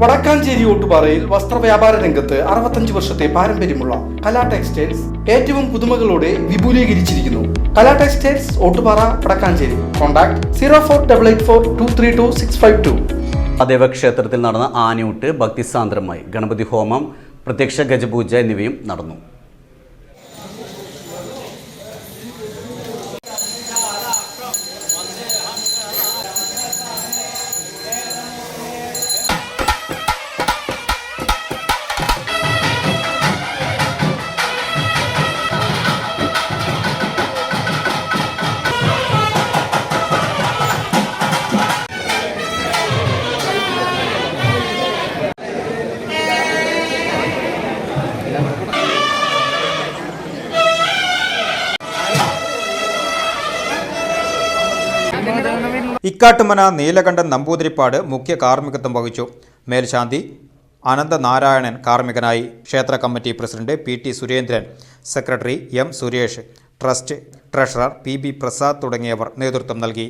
വടക്കാഞ്ചേരി ഓട്ടുപാറയിൽ വസ്ത്രവ്യാപാര രംഗത്ത് 65 വർഷത്തെ പാരമ്പര്യമുള്ള കലാ ടെക്സ്റ്റൈൽസ് ഏറ്റവും പുതുമകളോടെ വിപുലീകരിച്ചിരിക്കുന്നു. കലാ ടെക്സ്റ്റൈൽസ് ഓട്ടുപാറ വടക്കാഞ്ചേരി. കോൺടാക്ട് 04884232 ദേവക്ഷേത്രത്തിൽ നടന്ന ആനയൂട്ട് ഭക്തിസാന്ദ്രമായി ഗണപതി ഹോമം, പ്രത്യക്ഷ ഗജപൂജ എന്നിവയും നടന്നു. ഇക്കാട്ടുമന നീലകണ്ഠൻ നമ്പൂതിരിപ്പാട് മുഖ്യ കാർമ്മികത്വം വഹിച്ചു. മേൽശാന്തി അനന്തനാരായണൻ കാർമ്മികനായി. ക്ഷേത്ര committee president PT Surendran, secretary M Suresh, trust treasurer PB Prasad തുടങ്ങിയവർ നേതൃത്വം നൽകി.